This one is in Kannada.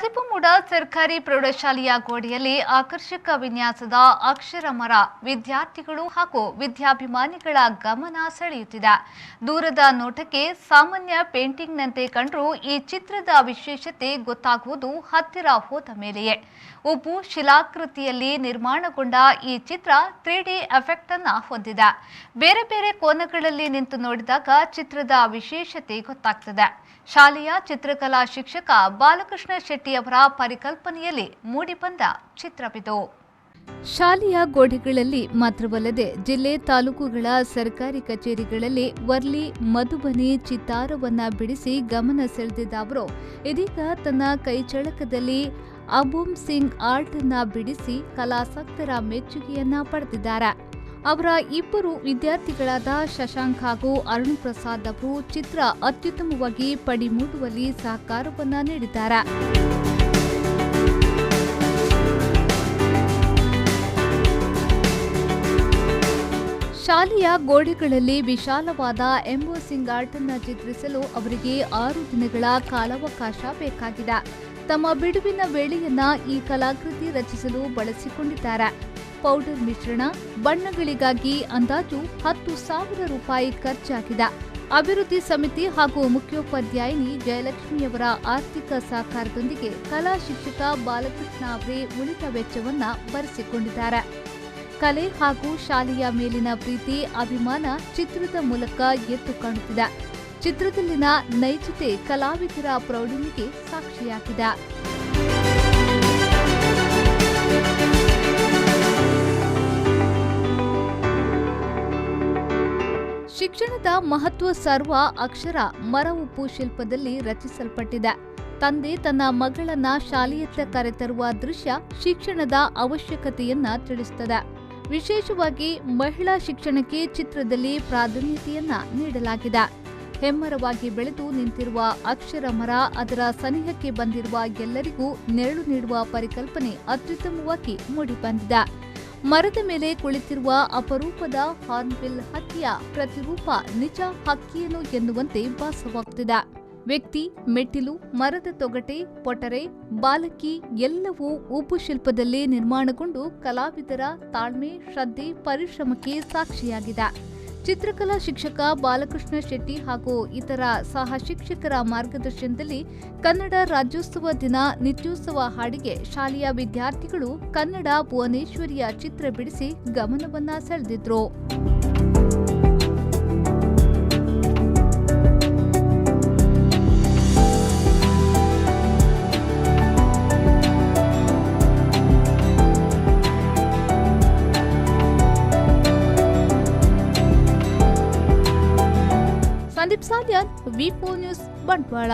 ಮದಿಪುಮೂಡ ಸರ್ಕಾರಿ ಪ್ರೌಢಶಾಲೆಯ ಗೋಡೆಯಲ್ಲಿ ಆಕರ್ಷಕ ವಿನ್ಯಾಸದ ಅಕ್ಷರ ಮರ ವಿದ್ಯಾರ್ಥಿಗಳು ಹಾಗೂ ವಿದ್ಯಾಭಿಮಾನಿಗಳ ಗಮನ ಸೆಳೆಯುತ್ತಿದೆ. ದೂರದ ನೋಟಕ್ಕೆ ಸಾಮಾನ್ಯ ಪೇಂಟಿಂಗ್ನಂತೆ ಕಂಡರೂ ಈ ಚಿತ್ರದ ವಿಶೇಷತೆ ಗೊತ್ತಾಗುವುದು ಹತ್ತಿರ ಹೋದ ಮೇಲೆಯೇ. ಉಬ್ಬು ಶಿಲಾಕೃತಿಯಲ್ಲಿ ನಿರ್ಮಾಣಗೊಂಡ ಈ ಚಿತ್ರ 3D ಎಫೆಕ್ಟ್ ಅನ್ನು ಹೊಂದಿದೆ. ಬೇರೆ ಬೇರೆ ಕೋನಗಳಲ್ಲಿ ನಿಂತು ನೋಡಿದಾಗ ಚಿತ್ರದ ವಿಶೇಷತೆ ಗೊತ್ತಾಗ್ತದೆ. ಶಾಲೆಯ ಚಿತ್ರಕಲಾ ಶಿಕ್ಷಕ ಬಾಲಕೃಷ್ಣ ಶೆಟ್ಟಿ ಅವರ ಪರಿಕಲ್ಪನೆಯಲ್ಲಿ ಮೂಡಿಬಂದ ಚಿತ್ರವಿದು. ಶಾಲೆಯ ಗೋಡೆಗಳಲ್ಲಿ ಮಾತ್ರವಲ್ಲದೆ ಜಿಲ್ಲೆ ತಾಲೂಕುಗಳ ಸರ್ಕಾರಿ ಕಚೇರಿಗಳಲ್ಲಿ ವರ್ಲಿ ಮಧುಬನಿ ಚಿತ್ತಾರವನ್ನ ಬಿಡಿಸಿ ಗಮನ ಸೆಳೆದಿದ್ದ ಅವರು ಇದೀಗ ತನ್ನ ಕೈಚಳಕದಲ್ಲಿ ಅಬೂಮ್ ಸಿಂಗ್ ಆರ್ಟ್ ಅನ್ನ ಬಿಡಿಸಿ ಕಲಾಸಕ್ತರ ಮೆಚ್ಚುಗೆಯನ್ನ ಪಡೆದಿದ್ದಾರೆ. ಅವರ ಇಬ್ಬರು ವಿದ್ಯಾರ್ಥಿಗಳಾದ ಶಶಾಂಕ್ ಹಾಗೂ ಅರುಣ್ ಪ್ರಸಾದ್ ಅವರು ಚಿತ್ರ ಅತ್ಯುತ್ತಮವಾಗಿ ಪಡಿಮೂಡುವಲ್ಲಿ ಸಹಕಾರವನ್ನ ನೀಡಿದ್ದಾರೆ. ಶಾಲೆಯ ಗೋಡೆಗಳಲ್ಲಿ ವಿಶಾಲವಾದ ಎಂಬೋಸಿಂಗ್ ಆರ್ಟ್ ಅನ್ನು ಚಿತ್ರಿಸಲು ಅವರಿಗೆ 6 ದಿನಗಳ ಕಾಲಾವಕಾಶ ಬೇಕಾಗಿದೆ. ತಮ್ಮ ಬಿಡುವಿನ ವೇಳೆಯನ್ನ ಈ ಕಲಾಕೃತಿ ರಚಿಸಲು ಬಳಸಿಕೊಂಡಿದ್ದಾರೆ. ಪೌಡರ್ ಮಿಶ್ರಣ, ಬಣ್ಣಗಳಿಗಾಗಿ ಅಂದಾಜು 10,000 ರೂಪಾಯಿ ಖರ್ಚಾಗಿದೆ. ಅಭಿವೃದ್ಧಿ ಸಮಿತಿ ಹಾಗೂ ಮುಖ್ಯೋಪಾಧ್ಯಾಯಿನಿ ಜಯಲಕ್ಷ್ಮಿಯವರ ಆರ್ಥಿಕ ಸಹಕಾರದೊಂದಿಗೆ ಕಲಾ ಶಿಕ್ಷಕ ಬಾಲಕೃಷ್ಣ ಅವರೇ ಉಳಿದ ವೆಚ್ಚವನ್ನ ಭರಿಸಿಕೊಂಡಿದ್ದಾರೆ. ಕಲೆ ಹಾಗೂ ಶಾಲೆಯ ಮೇಲಿನ ಪ್ರೀತಿ, ಅಭಿಮಾನ ಚಿತ್ರದ ಮೂಲಕ ಎದ್ದು ಕಾಣುತ್ತಿದೆ. ಚಿತ್ರದಲ್ಲಿನ ನೈಜತೆ ಕಲಾವಿದರ ಪ್ರೌಢಿಮೆಗೆ ಸಾಕ್ಷಿಯಾಗಿದೆ. ಶಿಕ್ಷಣದ ಮಹತ್ವ ಸರ್ವ ಅಕ್ಷರ ಮರ ಉಪ್ಪು ಶಿಲ್ಪದಲ್ಲಿ ರಚಿಸಲ್ಪಟ್ಟಿದೆ. ತಂದೆ ತನ್ನ ಮಗಳನ್ನ ಶಾಲೆಯತ್ತ ಕರೆತರುವ ದೃಶ್ಯ ಶಿಕ್ಷಣದ ಅವಶ್ಯಕತೆಯನ್ನ ತಿಳಿಸುತ್ತದೆ. ವಿಶೇಷವಾಗಿ ಮಹಿಳಾ ಶಿಕ್ಷಣಕ್ಕೆ ಚಿತ್ರದಲ್ಲಿ ಪ್ರಾಧಾನ್ಯತೆಯನ್ನ ನೀಡಲಾಗಿದೆ. ಹೆಮ್ಮರವಾಗಿ ಬೆಳೆದು ನಿಂತಿರುವ ಅಕ್ಷರ ಮರ, ಅದರ ಸನಿಹಕ್ಕೆ ಬಂದಿರುವ ಎಲ್ಲರಿಗೂ ನೆರಳು ನೀಡುವ ಪರಿಕಲ್ಪನೆ ಅತ್ಯುತ್ತಮವಾಗಿ ಮೂಡಿಬಂದಿದೆ. ಮರದ ಮೇಲೆ ಕುಳಿತಿರುವ ಅಪರೂಪದ ಹಾರ್ನ್ಬಿಲ್ ಹಕ್ಕಿಯ ಪ್ರತಿರೂಪ ನಿಜ ಹಕ್ಕಿಯೇನು ಎನ್ನುವಂತೆ ಭಾಸವಾಗುತ್ತಿದೆ. ವ್ಯಕ್ತಿ, ಮೆಟ್ಟಿಲು, ಮರದ ತೊಗಟೆ, ಪೊಟರೆ, ಬಾಲಕಿ ಎಲ್ಲವೂ ಉಬ್ಬು ಶಿಲ್ಪದಲ್ಲಿ ನಿರ್ಮಾಣಗೊಂಡು ಕಲಾವಿದರ ತಾಳ್ಮೆ, ಶ್ರದ್ಧೆ, ಪರಿಶ್ರಮಕ್ಕೆ ಸಾಕ್ಷಿಯಾಗಿದೆ. ಚಿತ್ರಕಲಾ ಶಿಕ್ಷಕ ಬಾಲಕೃಷ್ಣ ಶೆಟ್ಟಿ ಹಾಗೂ ಇತರ ಸಹ ಶಿಕ್ಷಕರ ಮಾರ್ಗದರ್ಶನದಲ್ಲಿ ಕನ್ನಡ ರಾಜ್ಯೋತ್ಸವ ದಿನ ನಿತ್ಯೋತ್ಸವ ಹಾಡಿಗೆ ಶಾಲೆಯ ವಿದ್ಯಾರ್ಥಿಗಳು ಕನ್ನಡ ಭುವನೇಶ್ವರಿಯ ಚಿತ್ರ ಬಿಡಿಸಿ ಗಮನವನ್ನ ಸೆಳೆದಿದ್ರು. ಸಂದೀಪ್ ಸಾಲ್ಯಾನ್, ವಿ4 ನ್ಯೂಸ್, ಬಂಟ್ವಾಳ.